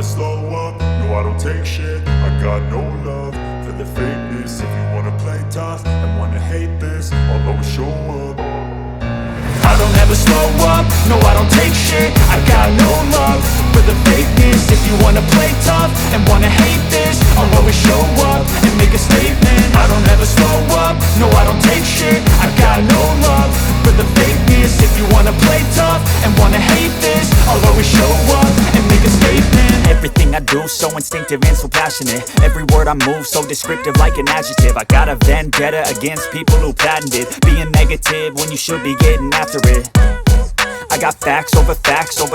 slow up, no I don't take shit. I got no love for the fakeness. If you wanna play tough and wanna hate this, I'll always show up. I don't ever slow up, no I don't take shit. I got no love for the fakeness. If you wanna play tough and wanna hate this, I'll always show up and make a statement. I don't ever slow up, no I don't take shit. I got no love for the fakeness. If you wanna play tough and wanna hate this, I'll always show up and make a statement. Everything I do so instinctive and so passionate. Every word I move so descriptive like an adjective. I got a vendetta against people who patented being negative when you should be getting after it. I got facts over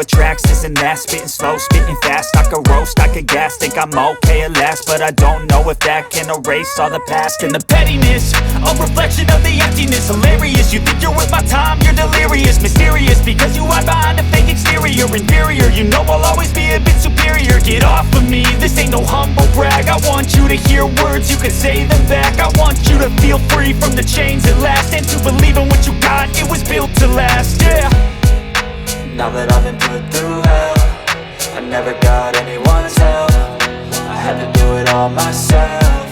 tracks, this and that. Spitting slow, spitting fast. I could roast, I could gas. Think I'm okay at last, but I don't know if that can erase all the past. And the pettiness, a reflection of the emptiness. Hilarious, you think you're worth my time, you're delirious. Mysterious, because you hide behind a fake exterior. Inferior, you know I'll always be a bit superior. Get off of me, this ain't no humble brag. I want you to hear words, you can say them back. I want you to feel free from the chains at last, and to believe in what you got, it was built to last, yeah. Now that I've been put through hell, I never got anyone's help. I had to do it all myself.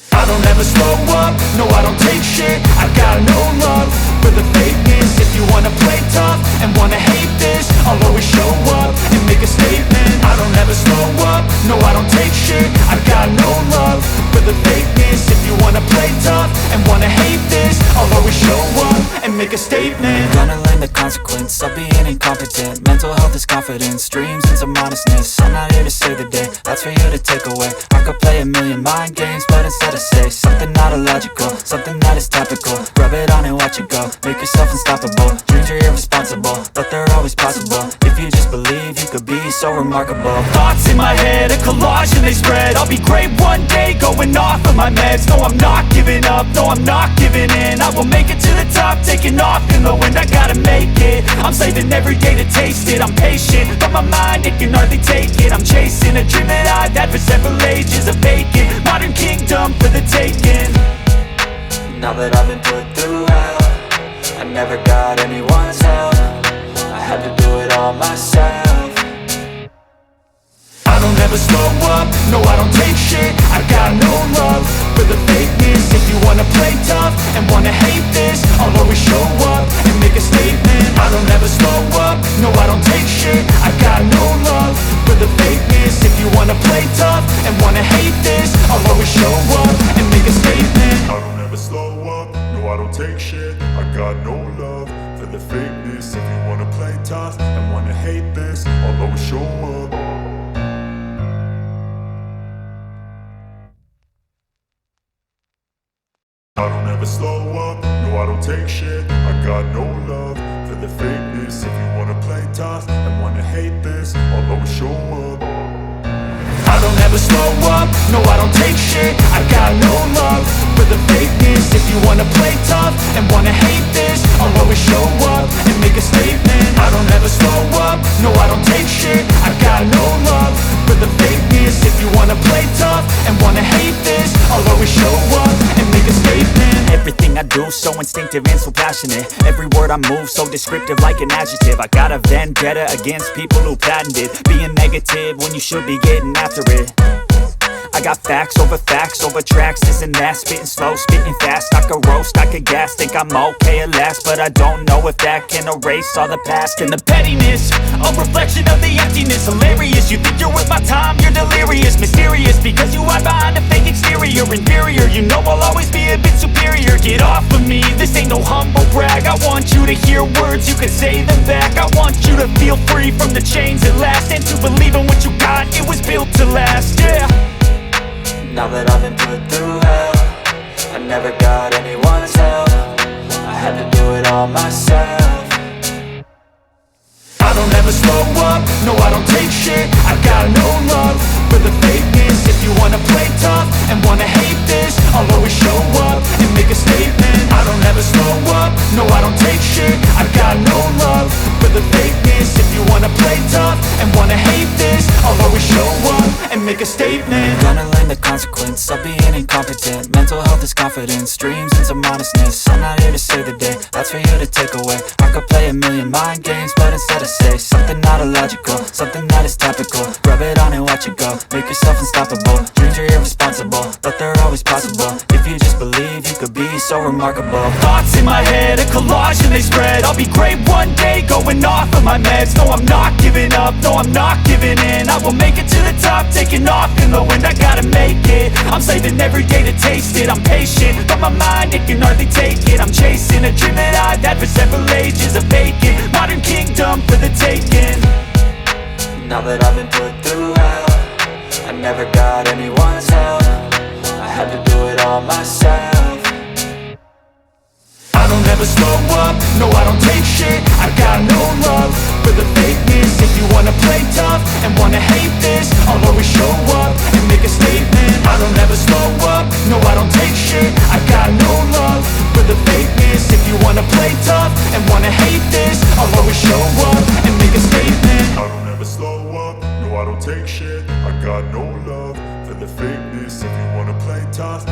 I don't ever slow up, no I don't take shit. I got no love for the fakeness. If you wanna play tough and wanna hate this, I'll always show up and make a statement. I don't ever slow up, no I don't take shit. I got no love for the fakeness. If you wanna play tough and wanna hate this, I'll always show up and make a statement. Gonna learn the consequence of being incompetent. Mental health is confidence, dreams and some honestness. I'm not here to save the day, that's for you to take away. I could play a million mind games, but instead I say something not illogical, something that is topical. Rub it on and watch it go, make yourself unstoppable. Dreams are irresponsible, but they're always possible. If you just believe, you could be so remarkable. Thoughts in my head, a collage and they spread. I'll be great one day, going off of my meds. No, I'm not giving up, no, I'm not giving in. I will make it to the top, taking off in the wind. I gotta make it, I'm saving every day to taste it. I'm patient, but my mind, it can hardly take it. I'm chasing a dream that I've had for several ages. A vacant, modern kingdom for the taking. Now that I've been put through hell, I never got anyone's help. I had to do it all myself. I don't ever slow up, no I don't take shit. I got no love for the fakeness. If you wanna play tough and wanna hate this, I'll always show up and make a statement. I don't ever slow up, no I don't take shit. I got no love for the fakeness. If you wanna play tough and wanna hate this, I'll always show up and make a statement. I don't ever slow up, no I don't take shit. I got no love for the fakeness. If you wanna play tough and wanna hate this, I'll always show up. I don't ever slow up, no I don't take shit. I got no love for the fakeness. If you wanna play tough and wanna hate this, I'll always show up. I don't ever slow up, no I don't take shit. I got no love for the fakeness. If you wanna play tough and wanna hate this, I'll always show up and make a statement. I don't ever slow up, no I don't take shit. I got no love for the fakeness. If you wanna play tough and wanna hate this, I'll always show up and make a statement. Everything I do so instinctive and so passionate. Every word I move so descriptive like an adjective. I got a vendetta against people who patented being negative when you should be getting after it. I got facts over tracks, this and that. Spitting slow, spitting fast. I could roast, I could gas. Think I'm okay at last, but I don't know if that can erase all the past. And the pettiness, a reflection of the emptiness. Hilarious, you think you're worth my time, you're delirious. Mysterious, because you hide behind a fake exterior. Inferior, you know I'll always be a bit superior. Get off of me, this ain't no humble brag. I want you to hear words, you can say them back. I want you to feel free from the chains at last, and to believe in what you got, it was built to last, yeah. Now that I've been put through hell, I never got anyone's help. I had to do it all myself. I don't ever slow up, no I don't take shit. I got no love for the fakeness. If you wanna play tough and wanna hate this, I'll always show up and make a statement. I don't ever slow up, no I don't take shit. I got no love for the fakeness. If you wanna play tough and wanna hate this, I'll always show up and make a statement. Gonna learn the consequence of being incompetent. Mental health is confidence, dreams and some honestness. I'm not here to save the day, that's for you to take away. I could play a million mind games, but instead I say something not illogical, something that is topical. Rub it on and watch it go, make yourself unstoppable. Dreams are irresponsible, but they're always possible. If you just believe, you could be so remarkable. Thoughts in my head, a collage and they spread. I'll be great one day, going off of my meds. No, I'm not giving up, no, I'm not giving in. I will make it to the top, taking off in the wind. I gotta make it, I'm saving every day to taste it. I'm patient, but my mind, it can hardly take it. I'm chasing a dream that I've had for several ages. A vacant, modern kingdom for the taking. Now that I've been put through hell, I never got anyone's help. I had to do it all myself. I don't ever slow up, no I don't take shit. I got no love for the fakeness. If you wanna play tough and wanna hate this, I'll always show up and make a statement. I don't ever slow up, no I don't take shit. I got no love for the fakeness. If you wanna play tough and wanna hate this, I'll always show up and make a statement. I don't ever slow up, no I don't take shit. I got no love for the fakeness. If you wanna play tough